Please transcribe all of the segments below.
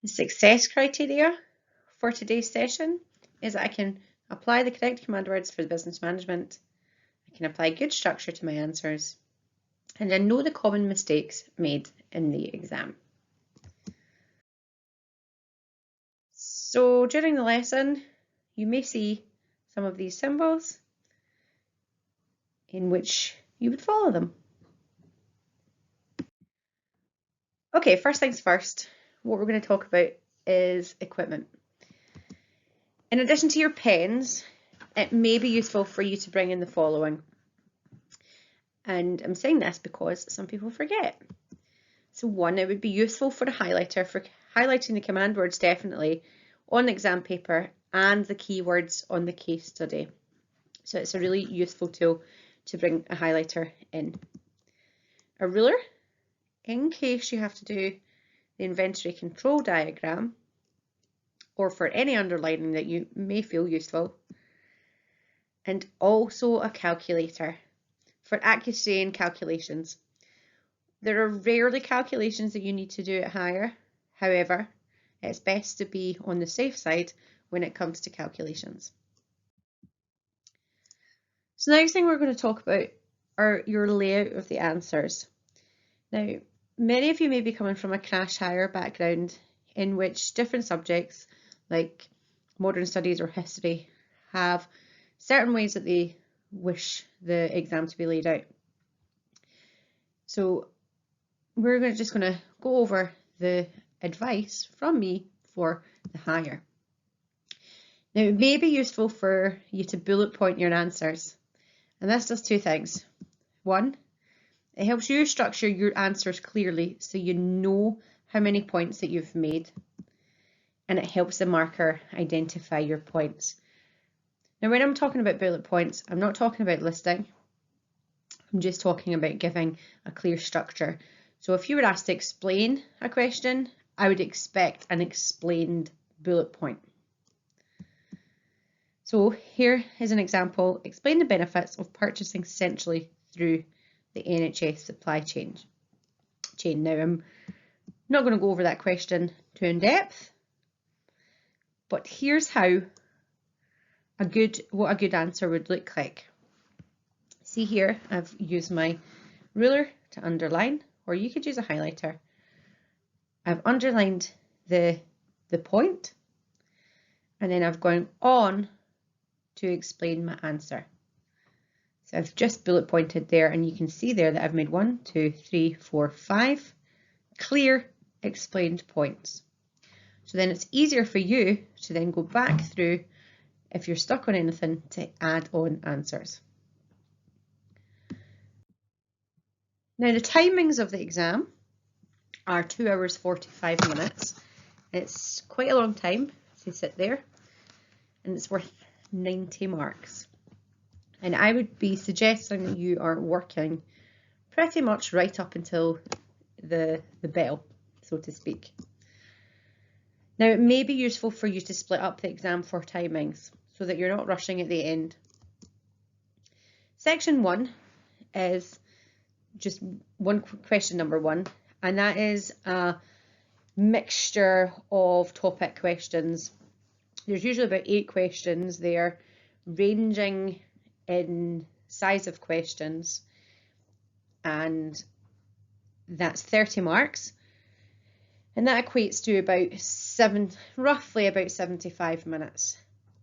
The success criteria for today's session is that I can apply the correct command words for the business management, I can apply good structure to my answers, and I know the common mistakes made in the exam. So during the lesson, you may see some of these symbols in which you would follow them. Okay, first things first, what we're going to talk about is equipment. In addition to your pens, it may be useful for you to bring in the following. And I'm saying this because some people forget. So one, it would be useful for a highlighter, for highlighting the command words definitely on the exam paper and the keywords on the case study. So it's a really useful tool to bring a highlighter in. A ruler, in case you have to do the inventory control diagram, or for any underlining that you may feel useful. And also a calculator for accuracy and calculations. There are rarely calculations that you need to do it higher. However, it's best to be on the safe side when it comes to calculations. So the next thing we're going to talk about are your layout of the answers. Now, many of you may be coming from a crash hire background in which different subjects like modern studies or history have certain ways that they wish the exam to be laid out. So we're just going to go over the advice from me for the hire. Now, it may be useful for you to bullet point your answers, and this does two things. One, it helps you structure your answers clearly so you know how many points that you've made, and it helps the marker identify your points. Now, when I'm talking about bullet points, I'm not talking about listing. I'm just talking about giving a clear structure. So if you were asked to explain a question, I would expect an explained bullet point. So here is an example. Explain the benefits of purchasing centrally through the NHS supply chain. Now, I'm not going to go over that question too in depth, but here's how what a good answer would look like. See here, I've used my ruler to underline, or you could use a highlighter. I've underlined the point, and then I've gone on to explain my answer. So I've just bullet pointed there, and you can see there that I've made 1, 2, 3, 4, 5 clear explained points. So then it's easier for you to then go back through, if you're stuck on anything, to add on answers. Now, the timings of the exam are 2 hours 45 minutes. It's quite a long time to sit there, and it's worth 90 marks. And I would be suggesting that you are working pretty much right up until the bell, so to speak. Now, it may be useful for you to split up the exam for timings so that you're not rushing at the end. Section 1 is just question number 1, and that is a mixture of topic questions. There's usually about 8 questions there, ranging in size of questions, and that's 30 marks. And that equates to roughly about 75 minutes.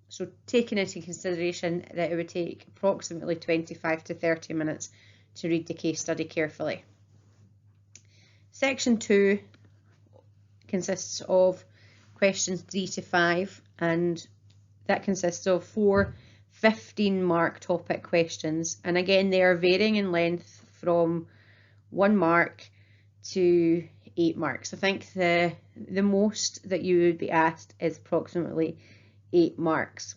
So taking into consideration that it would take approximately 25 to 30 minutes to read the case study carefully. Section 2 consists of questions 3 to 5, and that consists of 4 15-mark topic questions. And again, they are varying in length from 1 mark to 8 marks. I think the most that you would be asked is approximately 8 marks.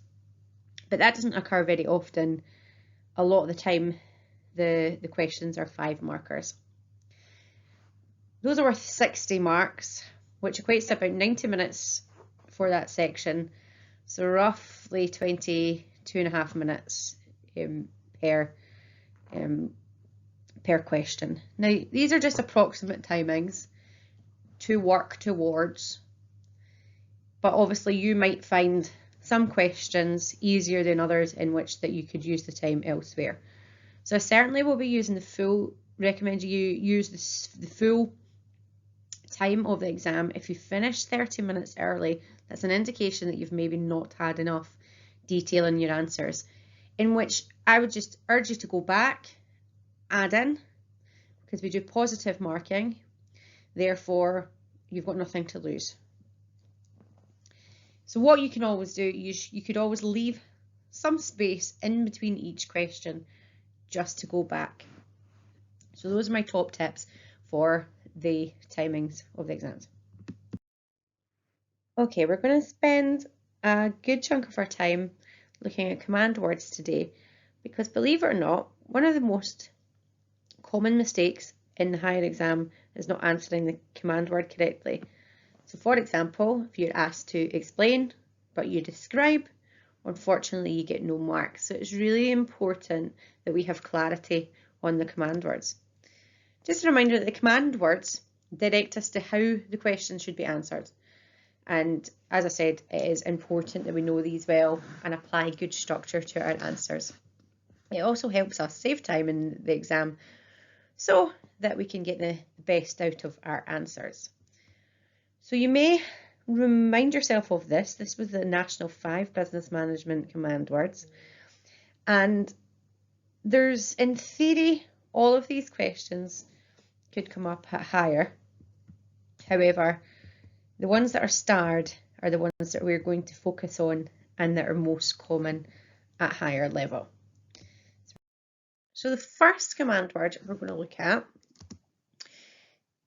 But that doesn't occur very often. A lot of the time, the questions are 5 markers. Those are worth 60 marks, which equates to about 90 minutes for that section. So roughly 22.5 minutes per question. Now, these are just approximate timings to work towards. but obviously you might find some questions easier than others in which that you could use the time elsewhere. So I certainly will be using the full, recommend you use the full time of the exam. If you finish 30 minutes early, that's an indication that you've maybe not had enough detail in your answers, in which I would just urge you to go back, add in, because we do positive marking, therefore you've got nothing to lose. So what you can always do, you could always leave some space in between each question just to go back. So those are my top tips for the timings of the exams. Okay, we're going to spend a good chunk of our time looking at command words today, because believe it or not, one of the most common mistakes in the higher exam is not answering the command word correctly. So for example, if you're asked to explain but you describe, unfortunately you get no marks. So it's really important that we have clarity on the command words. Just a reminder that the command words direct us to how the question should be answered. And as I said, it is important that we know these well and apply good structure to our answers. It also helps us save time in the exam so that we can get the best out of our answers. So you may remind yourself of this. This was the National 5 Business Management command words. And there's, in theory, all of these questions could come up at higher. However, the ones that are starred are the ones that we're going to focus on and that are most common at higher level. So the first command word we're going to look at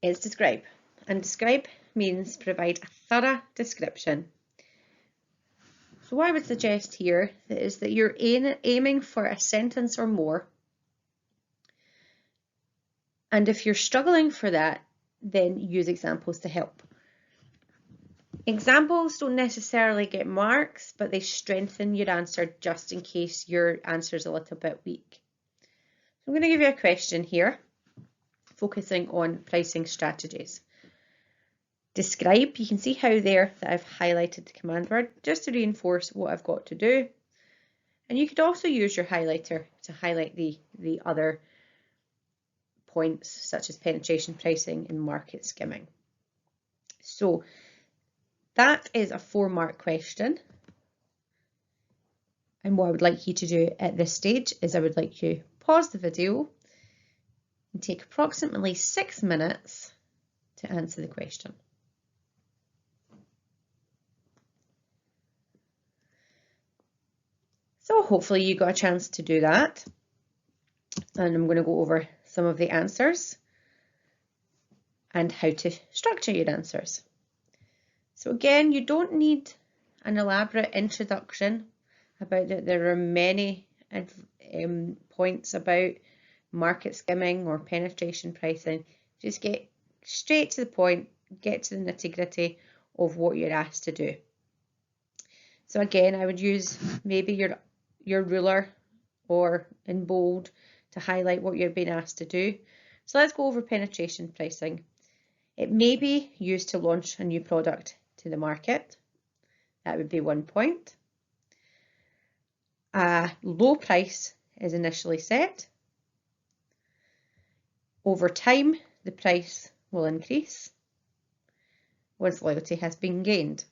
is describe. And describe means provide a thorough description. So what I would suggest here is that you're aiming for a sentence or more. And if you're struggling for that, then use examples to help. Examples don't necessarily get marks, but they strengthen your answer just in case your answer is a little bit weak. I'm going to give you a question here, focusing on pricing strategies. Describe, you can see how there that I've highlighted the command word just to reinforce what I've got to do. And you could also use your highlighter to highlight the other points such as penetration pricing and market skimming. So that is a 4-mark question. And what I would like you to do at this stage is I would like you to pause the video and take approximately 6 minutes to answer the question. So hopefully you got a chance to do that. And I'm going to go over some of the answers and how to structure your answers. So again, you don't need an elaborate introduction about that. There are many points about market skimming or penetration pricing. Just get straight to the point, get to the nitty-gritty of what you're asked to do. So again, I would use maybe your ruler or in bold to highlight what you're being asked to do. So let's go over penetration pricing. It may be used to launch a new product to the market. That would be 1 point. A low price is initially set. Over time, the price will increase once loyalty has been gained.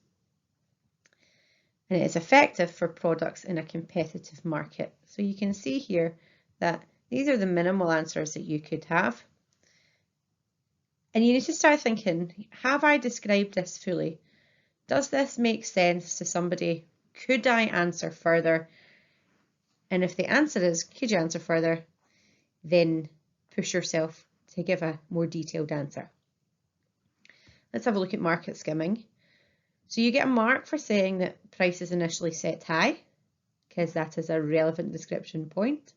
And it is effective for products in a competitive market. So you can see here that these are the minimal answers that you could have. And you need to start thinking, have I described this fully? Does this make sense to somebody? Could I answer further? And if the answer is, could you answer further? Then push yourself to give a more detailed answer. Let's have a look at market skimming. So you get a mark for saying that price is initially set high, because that is a relevant description point.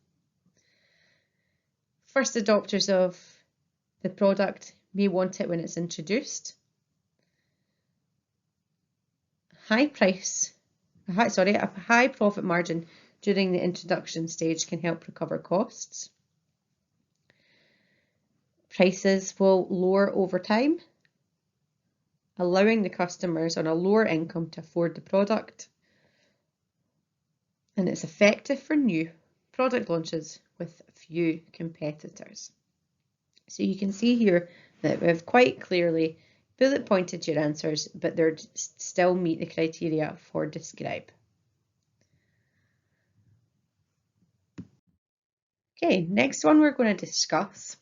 First adopters of the product may want it when it's introduced. A high profit margin during the introduction stage can help recover costs. Prices will lower over time. allowing the customers on a lower income to afford the product. And it's effective for new product launches with few competitors. So you can see here that we've quite clearly bullet pointed your answers, but they still meet the criteria for describe. Okay, next one we're going to discuss.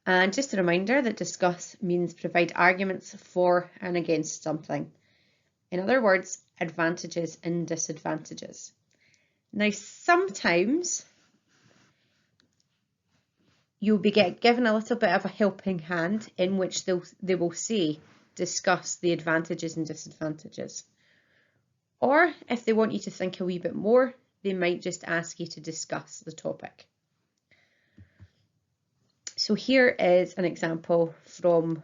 And just a reminder that discuss means provide arguments for and against something. In other words, advantages and disadvantages. Now, sometimes you'll be given a little bit of a helping hand in which they will say, discuss the advantages and disadvantages. Or if they want you to think a wee bit more, they might just ask you to discuss the topic. So here is an example from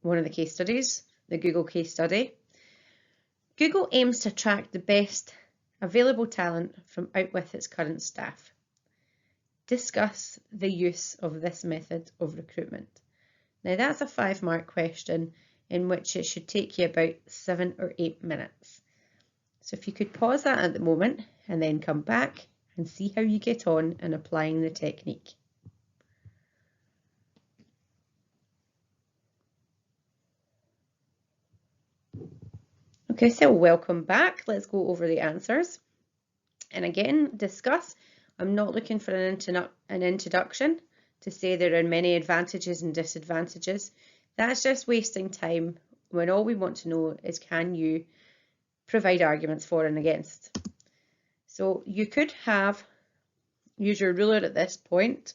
one of the case studies, the Google case study. Google aims to attract the best available talent from out with its current staff. Discuss the use of this method of recruitment. Now that's a 5-mark question in which it should take you about 7 or 8 minutes. So if you could pause that at the moment and then come back and see how you get on in applying the technique. Okay, so welcome back. Let's go over the answers. And again, discuss. I'm not looking for an introduction to say there are many advantages and disadvantages. That's just wasting time when all we want to know is, can you provide arguments for and against? So you could use your ruler at this point,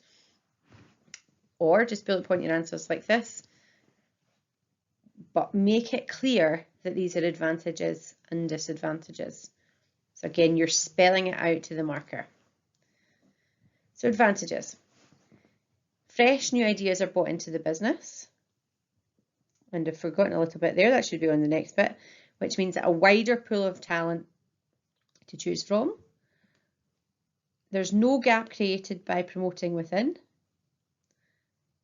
or just bullet point your answers like this, but make it clear that these are advantages and disadvantages. So again, you're spelling it out to the marker. So advantages. Fresh new ideas are brought into the business. And I've forgotten a little bit there, that should be on the next bit, which means a wider pool of talent to choose from. There's no gap created by promoting within.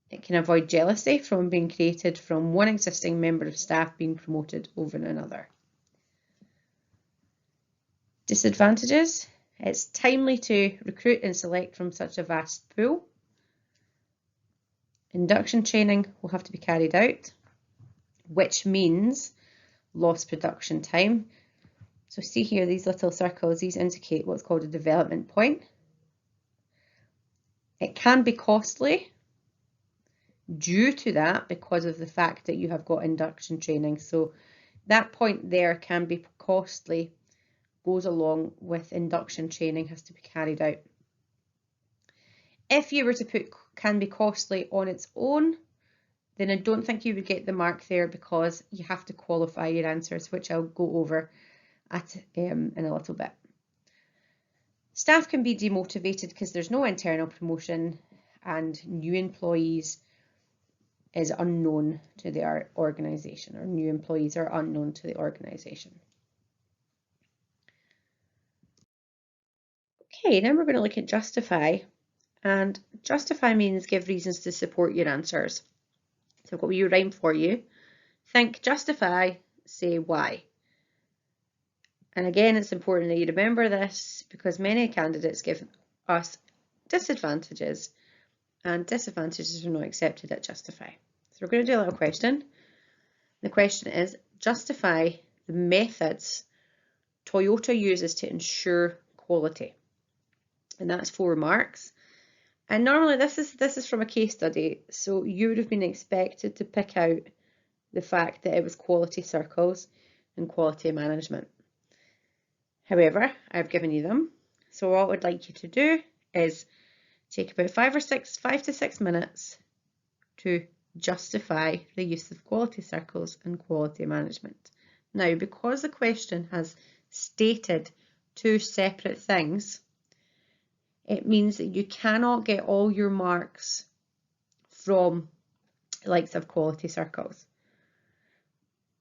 It can avoid jealousy from being created from one existing member of staff being promoted over another. Disadvantages. It's timely to recruit and select from such a vast pool. Induction training will have to be carried out, which means lost production time. So see here, these little circles, these indicate what's called a development point. It can be costly due to that because of the fact that you have got induction training. So that point there can be costly, goes along with induction training has to be carried out. If you were to put can be costly on its own, then I don't think you would get the mark there because you have to qualify your answers, which I'll go over in a little bit. Staff can be demotivated because there's no internal promotion and new employees is unknown to the organisation, or new employees are unknown to the organisation. Okay, now we're going to look at justify, and justify means give reasons to support your answers. So I've got your rhyme for you. Think, justify, say why. And again, it's important that you remember this because many candidates give us disadvantages and disadvantages are not accepted at justify. So we're going to do a little question. The question is, justify the methods Toyota uses to ensure quality. And that's 4 marks. And normally this is from a case study, so you would have been expected to pick out the fact that it was quality circles and quality management. However, I've given you them. So what I would like you to do is take about 5 to 6 minutes to justify the use of quality circles and quality management. Now, because the question has stated 2 separate things, it means that you cannot get all your marks from the likes of quality circles.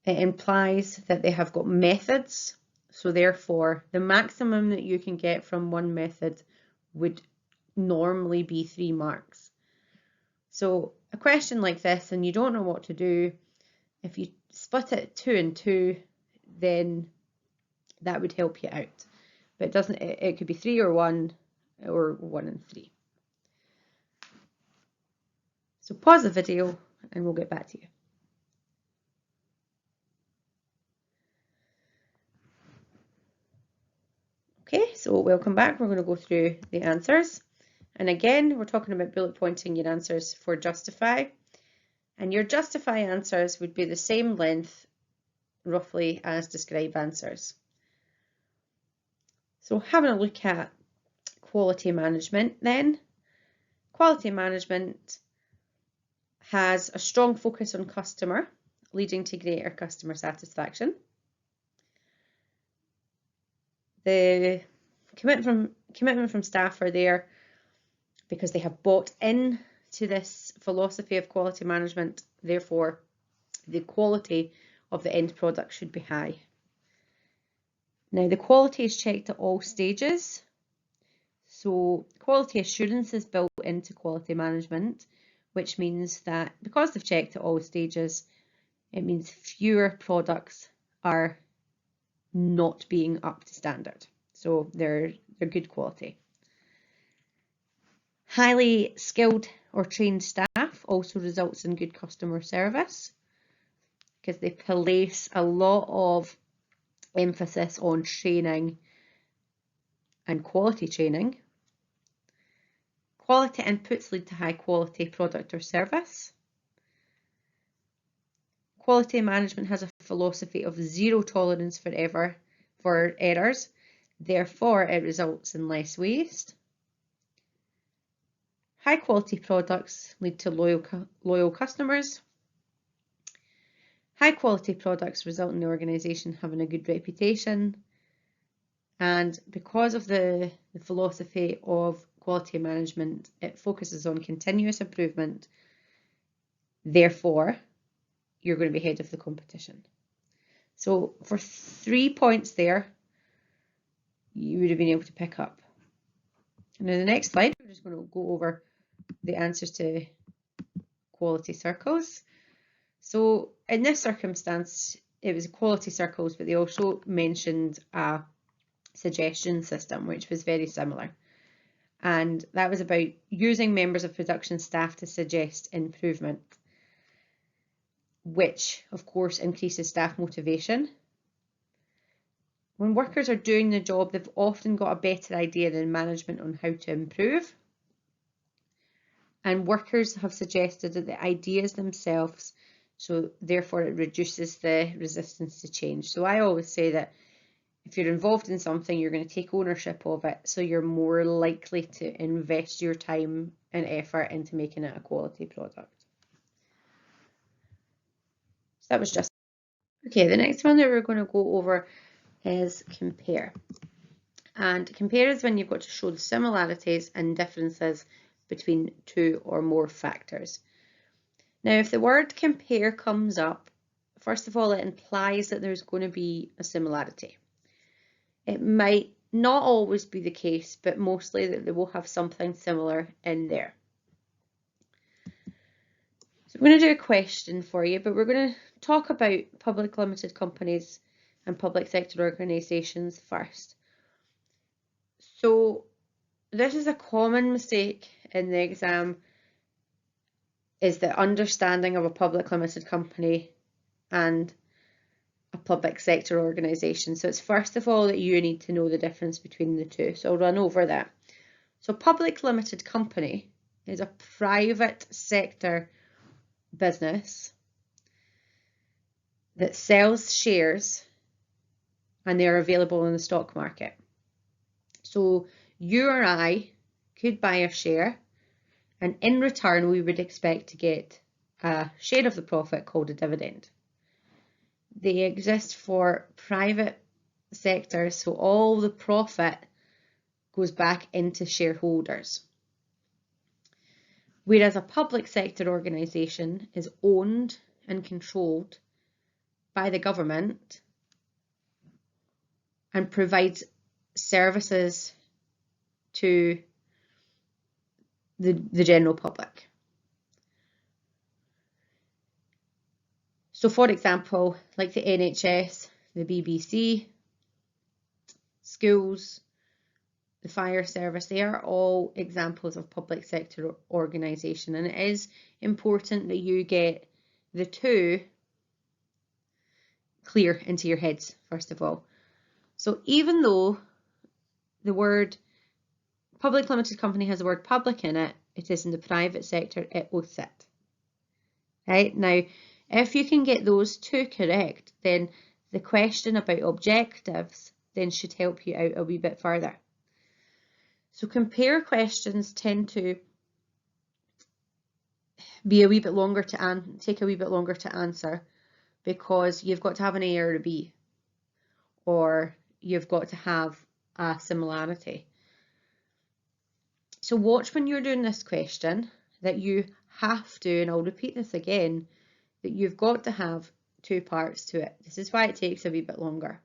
It implies that they have got methods, so therefore the maximum that you can get from one method would normally be 3 marks. So a question like this and you don't know what to do, if you split it 2 and 2, then that would help you out. But it could be 3 or 1 or 1 and 3. So pause the video and we'll get back to you. Okay, so welcome back. We're going to go through the answers. And again, we're talking about bullet pointing your answers for justify. And your justify answers would be the same length, roughly, as describe answers. So having a look at quality management then. Quality management has a strong focus on customer, leading to greater customer satisfaction. The commitment from staff are there because they have bought in to this philosophy of quality management. Therefore, the quality of the end product should be high. Now, the quality is checked at all stages. So quality assurance is built into quality management, which means that because they've checked at all stages, it means fewer products are not being up to standard. So they're good quality. Highly skilled or trained staff also results in good customer service because they place a lot of emphasis on training and quality training. Quality inputs lead to high quality product or service. Quality management has a philosophy of zero tolerance for errors. Therefore, it results in less waste. High quality products lead to loyal customers. High quality products result in the organisation having a good reputation. And because of the philosophy of quality management, it focuses on continuous improvement. Therefore, you're going to be ahead of the competition. So for 3 points there, you would have been able to pick up. And in the next slide, we're just going to go over the answers to quality circles. So in this circumstance, it was quality circles, but they also mentioned a suggestion system, which was very similar. And that was about using members of production staff to suggest improvement, which of course increases staff motivation. When workers are doing the job, they've often got a better idea than management on how to improve. And workers have suggested that the ideas themselves, so therefore it reduces the resistance to change. So I always say that if you're involved in something, you're going to take ownership of it, so you're more likely to invest your time and effort into making it a quality product. So that was just okay. The next one that we're going to go over is compare. And compare is when you've got to show the similarities and differences between 2 or more factors. Now, if the word compare comes up, first of all, it implies that there's going to be a similarity. It might not always be the case, but mostly that they will have something similar in there. So we're going to do a question for you, but we're going to talk about public limited companies and public sector organisations first. So this is a common mistake in the exam, is the understanding of a public limited company and a public sector organisation. So it's first of all that you need to know the difference between the two. So I'll run over that. So public limited company is a private sector business that sells shares and they're available in the stock market. So you or I could buy a share, and in return we would expect to get a share of the profit called a dividend. They exist for private sectors, so all the profit goes back into shareholders. Whereas a public sector organisation is owned and controlled by the government and provides services to the general public. So for example, like the NHS, the BBC, schools, the fire service, they are all examples of public sector organisation, and it is important that you get the two clear into your heads first of all. So even though the word public limited company has the word public in it, it is in the private sector, it will sit. Right, now if you can get those two correct, then the question about objectives then should help you out a wee bit further. So compare questions tend to be a wee bit longer to take a wee bit longer to answer, because you've got to have an A or a B, or you've got to have a similarity. So watch when you're doing this question that you have to, and I'll repeat this again, that you've got to have two parts to it. This is why it takes a wee bit longer.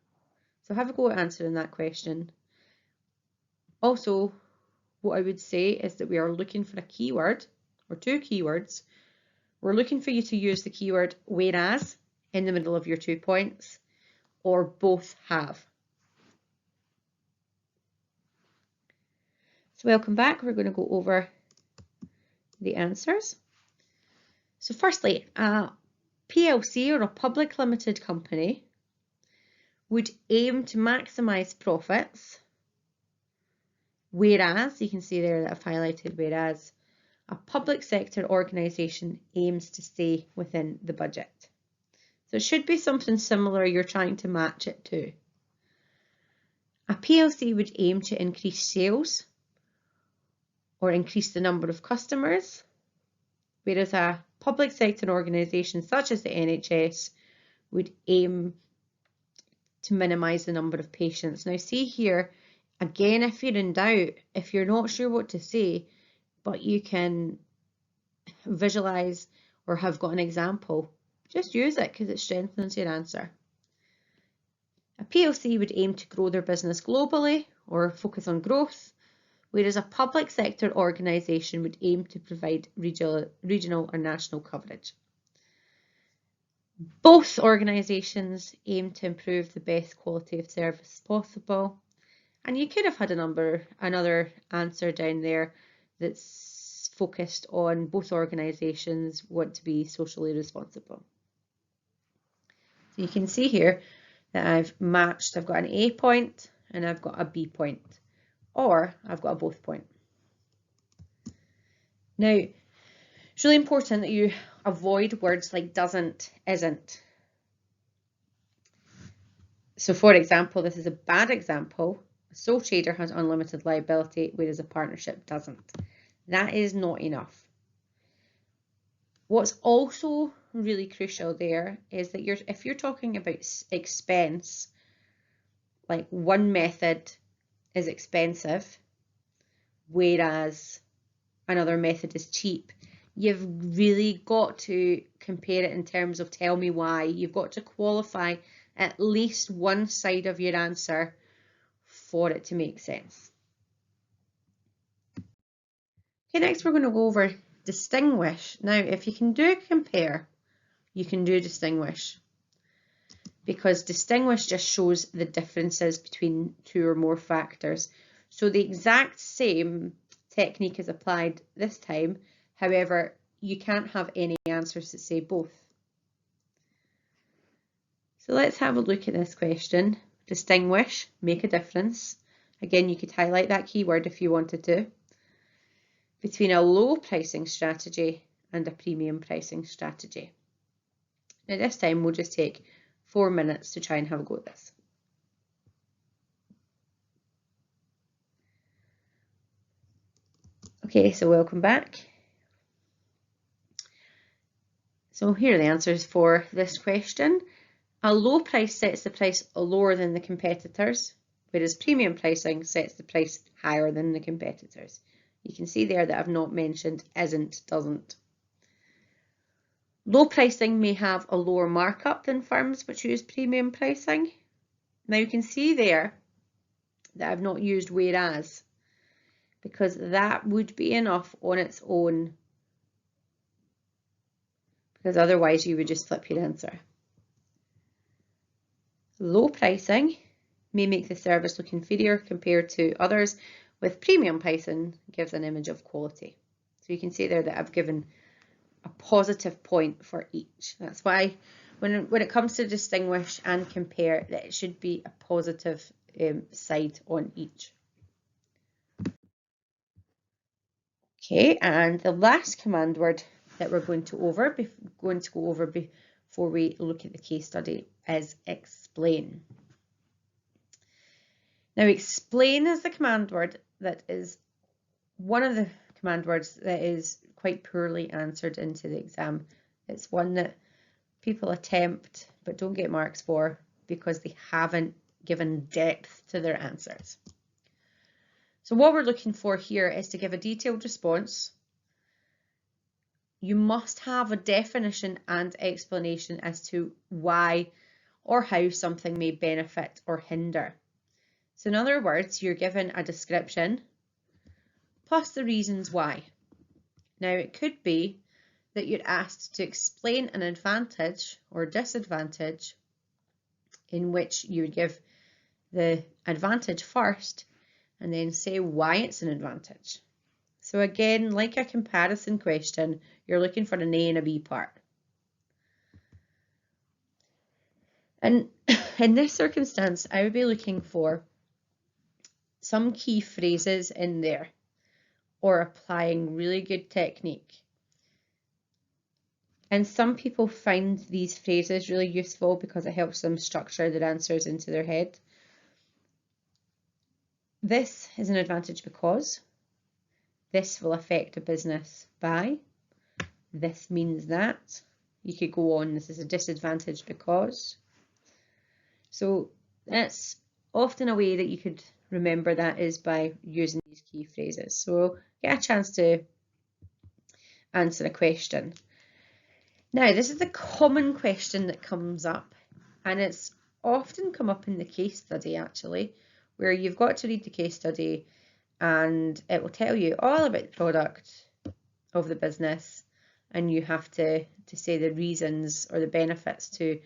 So have a go at answering that question. Also, what I would say is that we are looking for a keyword or two keywords. We're looking for you to use the keyword whereas in the middle of your 2 points, or both have. So welcome back. We're going to go over the answers. So firstly, a PLC or a public limited company would aim to maximise profits, whereas, you can see there that I've highlighted whereas, a public sector organisation aims to stay within the budget. So it should be something similar you're trying to match it to. A PLC would aim to increase sales or increase the number of customers, whereas a public sector organisation such as the NHS would aim to minimise the number of patients. Now see here, again, if you're in doubt, if you're not sure what to say, but you can visualise or have got an example, just use it because it strengthens your answer. A PLC would aim to grow their business globally or focus on growth, whereas a public sector organisation would aim to provide regional or national coverage. Both organisations aim to improve the best quality of service possible, and you could have had another answer down there that's focused on both organisations want to be socially responsible. So you can see here that I've matched, I've got an A point and I've got a B point, or I've got a both point. Now, it's really important that you avoid words like doesn't, isn't. So for example, this is a bad example. A sole trader has unlimited liability, whereas a partnership doesn't. That is not enough. What's also really crucial there is that if you're talking about expense, like one method is expensive, whereas another method is cheap, you've really got to compare it in terms of tell me why. You've got to qualify at least one side of your answer for it to make sense. Okay, next we're going to go over distinguish. Now, if you can do compare, you can do distinguish, because distinguish just shows the differences between two or more factors. So the exact same technique is applied this time. However, you can't have any answers that say both. So let's have a look at this question. Distinguish, make a difference. Again, you could highlight that keyword if you wanted to. Between a low pricing strategy and a premium pricing strategy. Now this time we'll just take 4 minutes to try and have a go at this. Okay, so welcome back. So here are the answers for this question. A low price sets the price lower than the competitors, whereas premium pricing sets the price higher than the competitors. You can see there that I've not mentioned isn't, doesn't. Low pricing may have a lower markup than firms which use premium pricing. Now you can see there that I've not used whereas, because that would be enough on its own. because otherwise you would just flip your answer. Low pricing may make the service look inferior compared to others, with premium pricing gives an image of quality. So you can see there that I've given a positive point for each. That's why when it comes to distinguish and compare, that it should be a positive side on each. Okay, and the last command word that we're going to go over before we look at the case study is explain. Now, explain is the command word that is one of the command words that is quite poorly answered into the exam. It's one that people attempt but don't get marks for because they haven't given depth to their answers. So what we're looking for here is to give a detailed response. You must have a definition and explanation as to why or how something may benefit or hinder. So in other words, you're given a description plus the reasons why. Now it could be that you're asked to explain an advantage or disadvantage, in which you would give the advantage first and then say why it's an advantage. So again, like a comparison question, you're looking for an A and a B part. And in this circumstance, I would be looking for some key phrases in there or applying really good technique. And some people find these phrases really useful because it helps them structure their answers into their head. This is an advantage because. This will affect a business by. This means that. You could go on, this is a disadvantage because. So that's often a way that you could remember that is by using these key phrases. So get a chance to answer a question. Now, this is a common question that comes up, and it's often come up in the case study actually, where you've got to read the case study and it will tell you all about the product of the business, and you have to say the reasons or the benefits to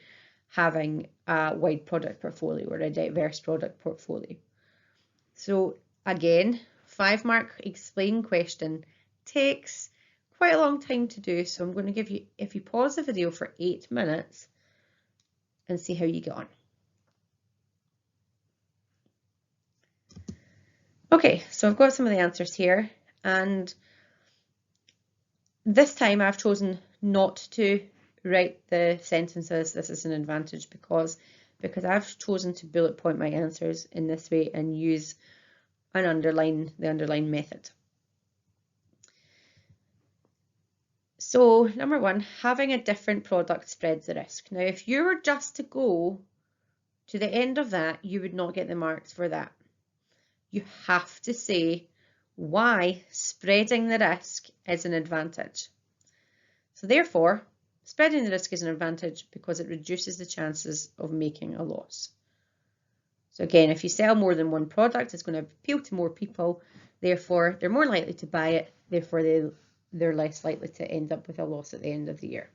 having a wide product portfolio or a diverse product portfolio. So again, 5-mark explain question takes quite a long time to do, so I'm going to give you, if you pause the video for 8 minutes and see how you get on. Okay, so I've got some of the answers here, and this time I've chosen not to write the sentences this is an advantage because I've chosen to bullet point my answers in this way and use the underline method. So number 1, having a different product spreads the risk. Now, if you were just to go to the end of that, you would not get the marks for that. You have to say why spreading the risk is an advantage. So therefore, spreading the risk is an advantage because it reduces the chances of making a loss. So again, if you sell more than one product, it's going to appeal to more people. Therefore, they're more likely to buy it. Therefore, they're less likely to end up with a loss at the end of the year.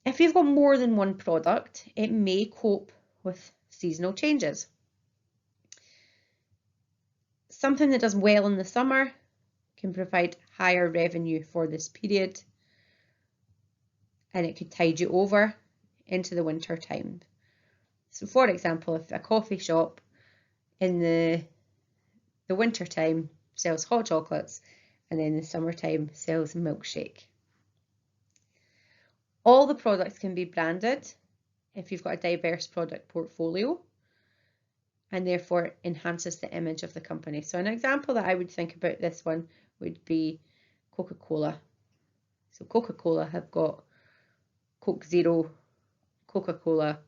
If you've got more than one product, it may cope with seasonal changes. Something that does well in the summer can provide higher revenue for this period, and it could tide you over into the winter time. So for example, if a coffee shop in the winter time sells hot chocolates and then in the summertime sells milkshake. All the products can be branded if you've got a diverse product portfolio, and therefore enhances the image of the company. So an example that I would think about this one would be Coca-Cola. So Coca-Cola have got Coke Zero, Coca-Cola,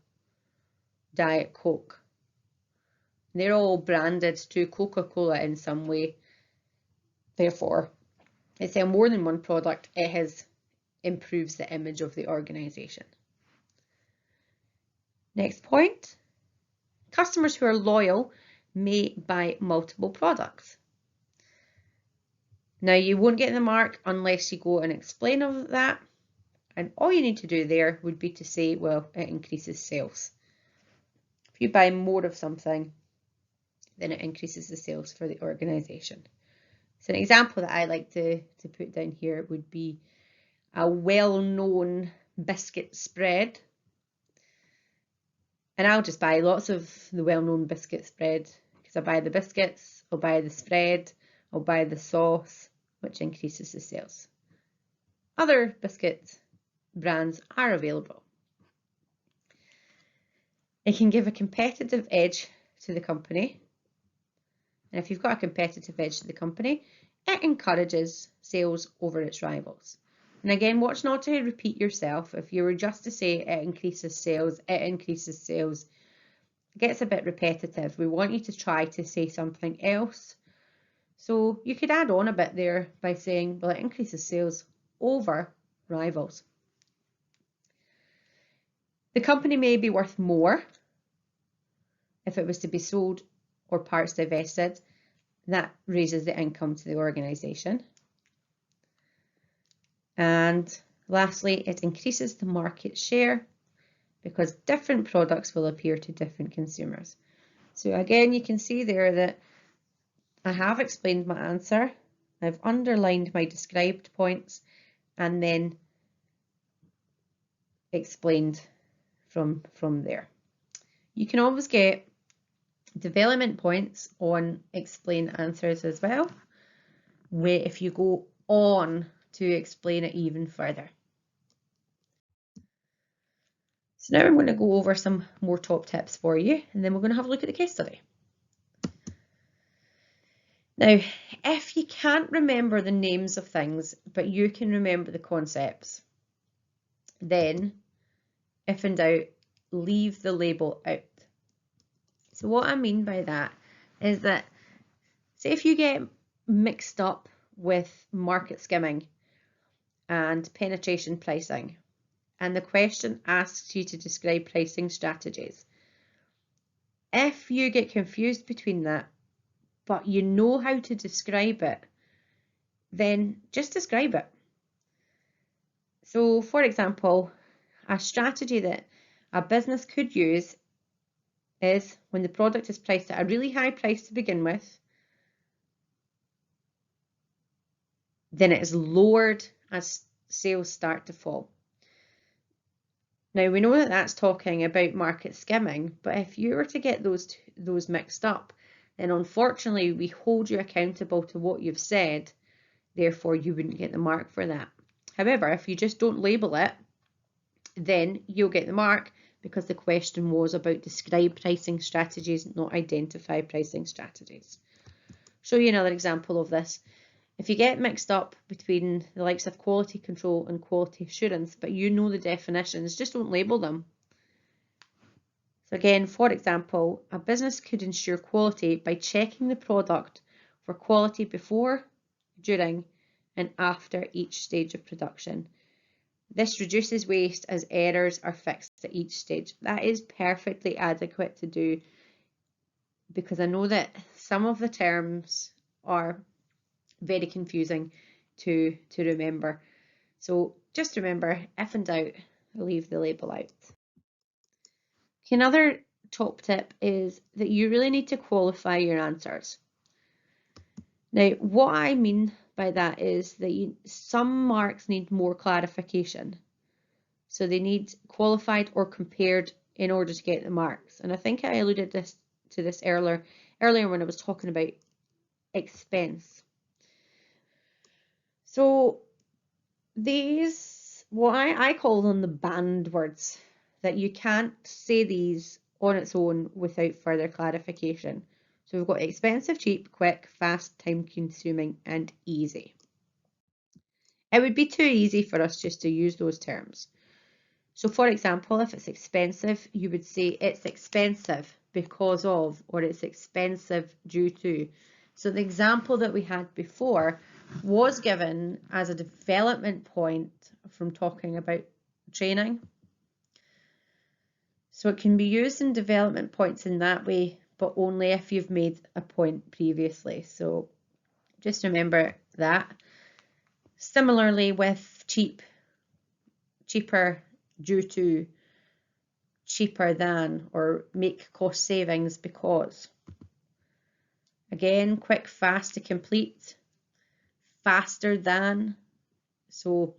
Diet Coke. They're all branded to Coca-Cola in some way. Therefore, if they sell more than one product, it improves the image of the organisation. Next point. Customers who are loyal may buy multiple products. Now you won't get the mark unless you go and explain all of that. And all you need to do there would be to say, well, it increases sales. If you buy more of something, then it increases the sales for the organisation. So an example that I like to put down here would be a well-known biscuit spread. And I'll just buy lots of the well-known biscuit spread because I buy the biscuits, I'll buy the spread, I'll buy the sauce, which increases the sales. Other biscuit brands are available. It can give a competitive edge to the company. And if you've got a competitive edge to the company, it encourages sales over its rivals. And again, watch not to repeat yourself. If you were just to say it increases sales, it gets a bit repetitive. We want you to try to say something else. So you could add on a bit there by saying, well, it increases sales over rivals. The company may be worth more if it was to be sold or parts divested. That raises the income to the organisation. And lastly, it increases the market share because different products will appeal to different consumers. So again, you can see there that I have explained my answer. I've underlined my described points and then explained from there. You can always get development points on explain answers as well, where if you go on to explain it even further. So now I'm going to go over some more top tips for you, and then we're going to have a look at the case study. Now, if you can't remember the names of things, but you can remember the concepts, then if in doubt, leave the label out. So what I mean by that is that, say if you get mixed up with market skimming and penetration pricing, and the question asks you to describe pricing strategies, if you get confused between that, but you know how to describe it, then just describe it. So for example, a strategy that a business could use is when the product is priced at a really high price to begin with, then it is lowered as sales start to fall. Now we know that that's talking about market skimming, but if you were to get those mixed up, then unfortunately we hold you accountable to what you've said, therefore you wouldn't get the mark for that. However, if you just don't label it, then you'll get the mark because the question was about describe pricing strategies, not identify pricing strategies. Show you another example of this. If you get mixed up between the likes of quality control and quality assurance, but you know the definitions, just don't label them. So again, for example, a business could ensure quality by checking the product for quality before, during, and after each stage of production. This reduces waste as errors are fixed at each stage. That is perfectly adequate to do because I know that some of the terms are very confusing to remember. So just remember, if in doubt, leave the label out. Okay, another top tip is that you really need to qualify your answers. Now, what I mean by that is that some marks need more clarification. So they need qualified or compared in order to get the marks. And I think I alluded to this earlier when I was talking about expense. So these, what I call them the banned words, that you can't say these on its own without further clarification. So we've got expensive, cheap, quick, fast, time consuming, and easy. It would be too easy for us just to use those terms. So for example, if it's expensive, you would say it's expensive because of, or it's expensive due to. So the example that we had before was given as a development point from talking about training. So it can be used in development points in that way, but only if you've made a point previously. So just remember that. Similarly with cheaper due to, cheaper than, or make cost savings because. Again, quick, fast to complete, faster than. So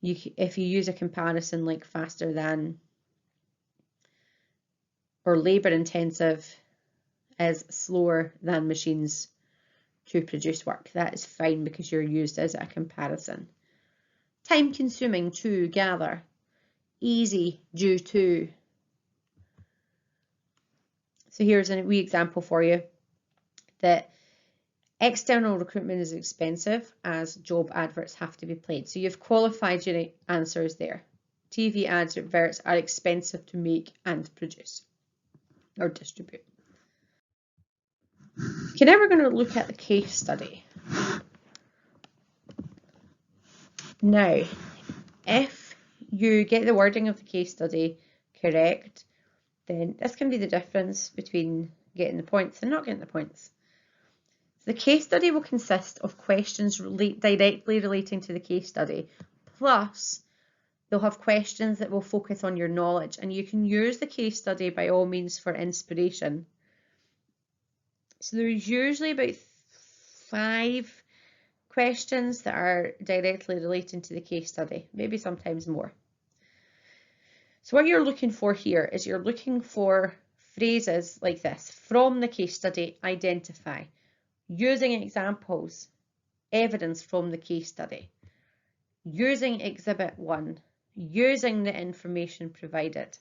if you use a comparison like faster than or labor intensive is slower than machines to produce work, that is fine because you're used as a comparison. Time consuming to gather, easy due to. So here's a wee example for you that external recruitment is expensive as job adverts have to be played. So you've qualified your answers there. TV adverts are expensive to make and produce or distribute. Okay, now we're going to look at the case study. Now, if you get the wording of the case study correct, then this can be the difference between getting the points and not getting the points. The case study will consist of questions directly relating to the case study, plus they'll have questions that will focus on your knowledge, and you can use the case study by all means for inspiration. So there's usually about 5 questions that are directly relating to the case study, maybe sometimes more. So what you're looking for here is you're looking for phrases like this: from the case study, identify, using examples, evidence from the case study, using Exhibit 1, using the information provided.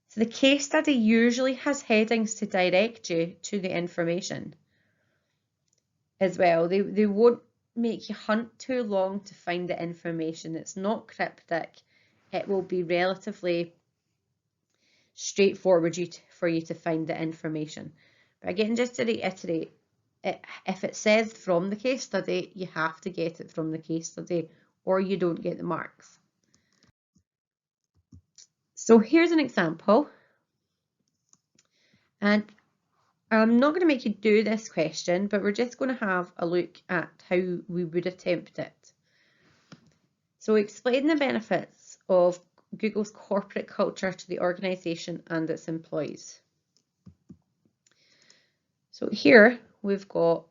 So the case study usually has headings to direct you to the information as well. They won't make you hunt too long to find the information. It's not cryptic. It will be relatively straightforward for you to find the information. But again, just to reiterate, if it says from the case study, you have to get it from the case study or you don't get the marks. So here's an example, and I'm not going to make you do this question, but we're just going to have a look at how we would attempt it. So explain the benefits of Google's corporate culture to the organisation and its employees. So here we've got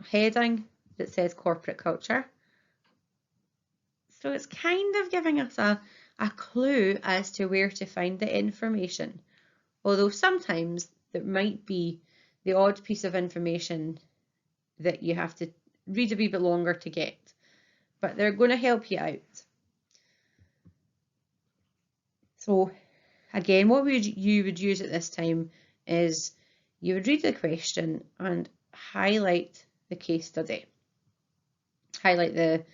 a heading that says corporate culture. So it's kind of giving us a clue as to where to find the information, although sometimes there might be the odd piece of information that you have to read a wee bit longer to get, but they're going to help you out. So again, what you would use at this time is you would read the question and highlight the case study, highlight the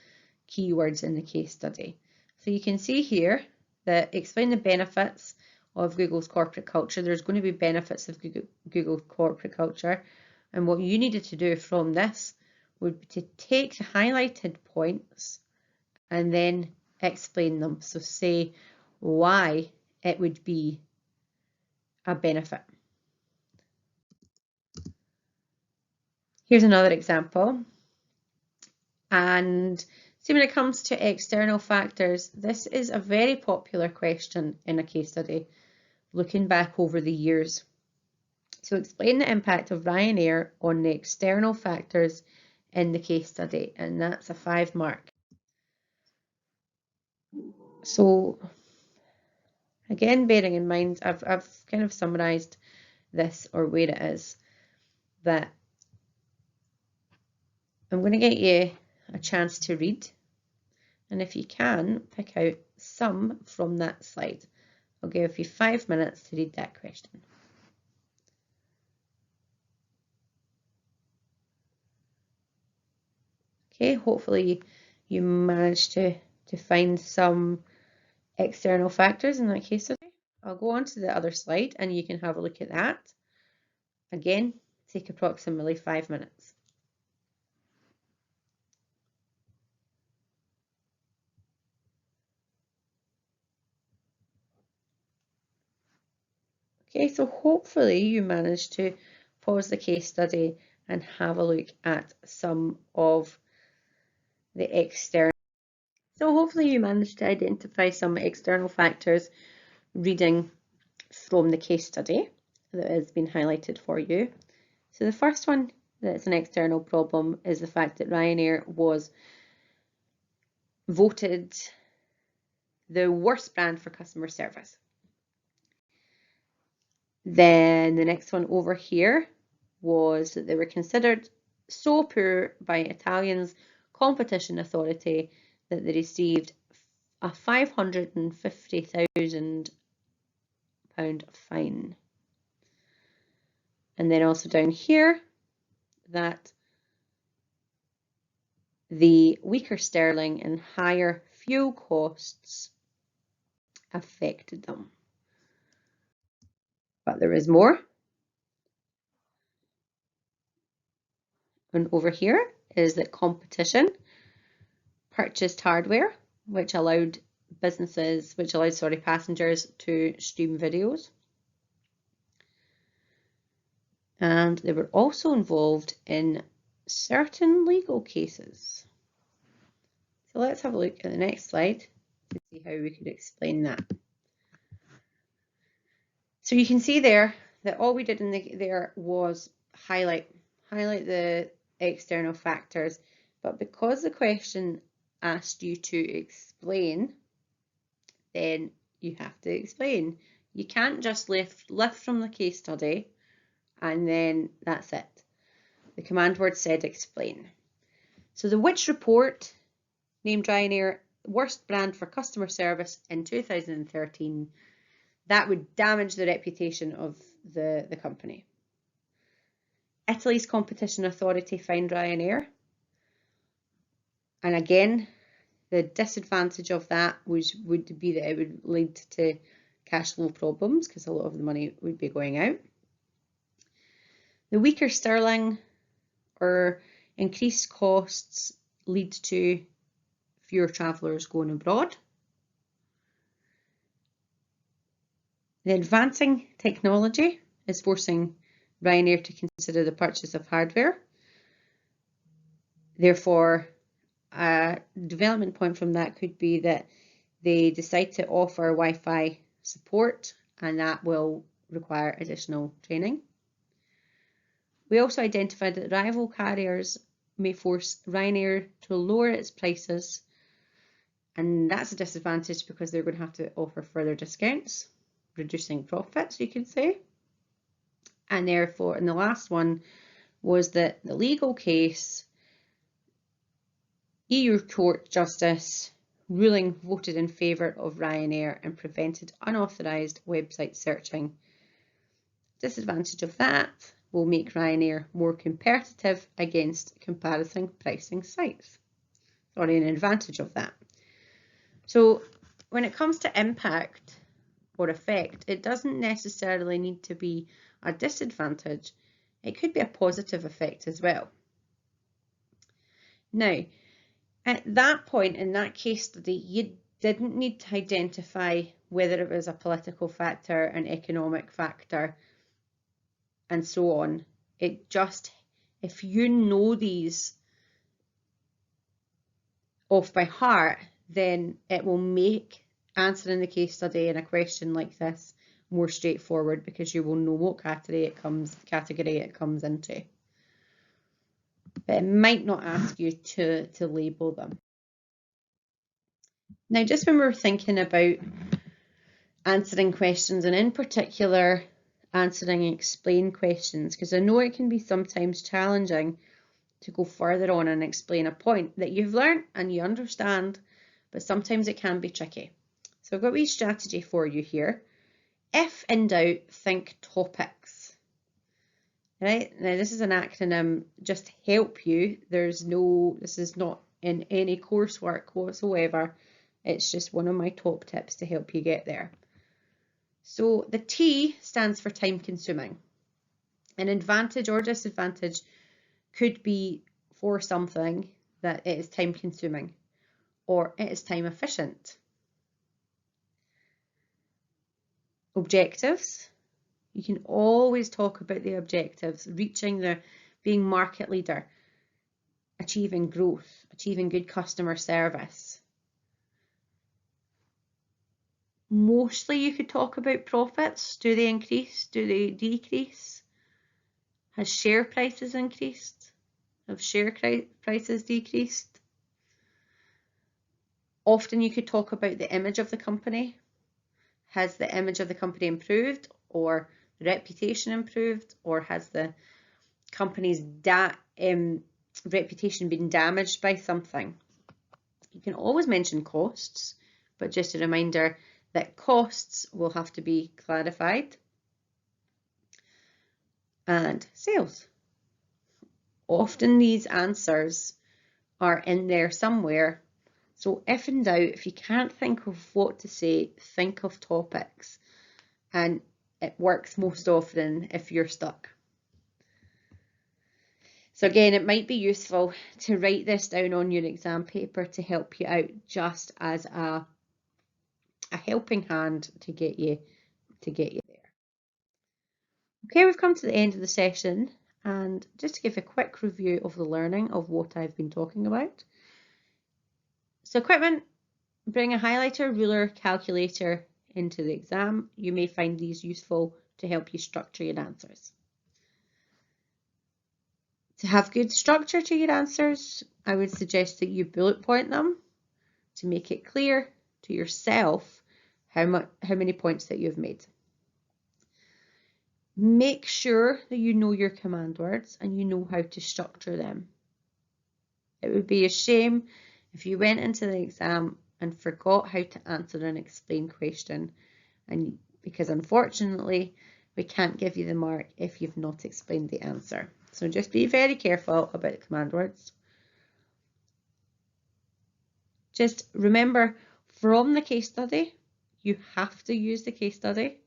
keywords in the case study. So you can see here that explain the benefits of Google's corporate culture. There's going to be benefits of Google corporate culture, and what you needed to do from this would be to take the highlighted points and then explain them. So say why it would be a benefit. Here's another example. And see, when it comes to external factors, this is a very popular question in a case study, looking back over the years. So explain the impact of Ryanair on the external factors in the case study, and that's a 5 mark. So again, bearing in mind, I've kind of summarised this or where it is, that I'm going to get you a chance to read, and if you can, pick out some from that slide. I'll give you 5 minutes to read that question. Okay, hopefully you managed to find some external factors in that case study. I'll go on to the other slide and you can have a look at that. Again, take approximately 5 minutes. Okay, so hopefully you managed to pause the case study and have a look at some of the external. So hopefully you managed to identify some external factors reading from the case study that has been highlighted for you. So the first one that's an external problem is the fact that Ryanair was voted the worst brand for customer service. Then the next one over here was that they were considered so poor by Italian's competition authority that they received a £550,000 fine. And then also down here that the weaker sterling and higher fuel costs affected them. But there is more. And over here is that competition purchased hardware, which allowed passengers to stream videos. And they were also involved in certain legal cases. So let's have a look at the next slide to see how we could explain that. So you can see there that all we did there was highlight the external factors, but because the question asked you to explain, then you have to explain. You can't just lift from the case study and then that's it. The command word said explain. So the Which report named Ryanair worst brand for customer service in 2013. That would damage the reputation of the company. Italy's competition authority fined Ryanair. And again, the disadvantage of that would be that it would lead to cash flow problems because a lot of the money would be going out. The weaker sterling or increased costs lead to fewer travellers going abroad. The advancing technology is forcing Ryanair to consider the purchase of hardware. Therefore, a development point from that could be that they decide to offer Wi-Fi support, and that will require additional training. We also identified that rival carriers may force Ryanair to lower its prices, and that's a disadvantage because they're going to have to offer further discounts, reducing profits, you could say. And therefore, and the last one was that the legal case, EU court justice ruling voted in favour of Ryanair and prevented unauthorised website searching. Disadvantage of that will make Ryanair more competitive against comparison pricing sites. Sorry, an advantage of that. So when it comes to impact or effect, it doesn't necessarily need to be a disadvantage. It could be a positive effect as well. Now, at that point in that case study, you didn't need to identify whether it was a political factor, an economic factor, and so on. It just, if you know these off by heart, then it will make answering the case study in a question like this more straightforward because you will know what category it comes into. But it might not ask you to label them. Now, just when we're thinking about answering questions, and in particular answering explain questions, because I know it can be sometimes challenging to go further on and explain a point that you've learned and you understand, but sometimes it can be tricky. So I've got a wee strategy for you here. If in doubt, think topics. Right, now this is an acronym just to help you. This is not in any coursework whatsoever. It's just one of my top tips to help you get there. So the T stands for time consuming. An advantage or disadvantage could be for something that it is time consuming or it is time efficient. Objectives. You can always talk about the objectives, reaching the being market leader, achieving growth, achieving good customer service. Mostly you could talk about profits. Do they increase? Do they decrease? Has share prices increased? Have share prices decreased? Often you could talk about the image of the company. Has the image of the company improved, or the reputation improved, or has the company's reputation been damaged by something? You can always mention costs, but just a reminder that costs will have to be clarified. And sales. Often these answers are in there somewhere. So if in doubt, if you can't think of what to say, think of topics. And it works most often if you're stuck. So again, it might be useful to write this down on your exam paper to help you out, just as a helping hand to get you there. Okay, we've come to the end of the session, and just to give a quick review of the learning of what I've been talking about. So equipment, bring a highlighter, ruler, calculator into the exam. You may find these useful to help you structure your answers. To have good structure to your answers, I would suggest that you bullet point them to make it clear to yourself how many points that you've made. Make sure that you know your command words and you know how to structure them. It would be a shame if you went into the exam and forgot how to answer an explain question, and because unfortunately we can't give you the mark if you've not explained the answer. So just be very careful about the command words. Just remember, from the case study, you have to use the case study.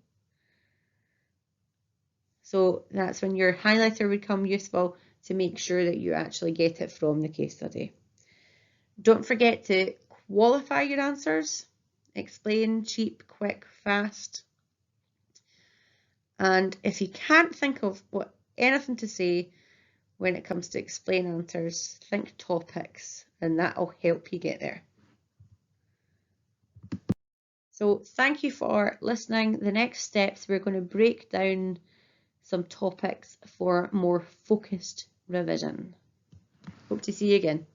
So that's when your highlighter would come useful, to make sure that you actually get it from the case study. Don't forget to qualify your answers. Explain, cheap, quick, fast. And if you can't think of anything to say when it comes to explain answers, think topics, and that'll help you get there. So thank you for listening. The next steps, we're going to break down some topics for more focused revision. Hope to see you again.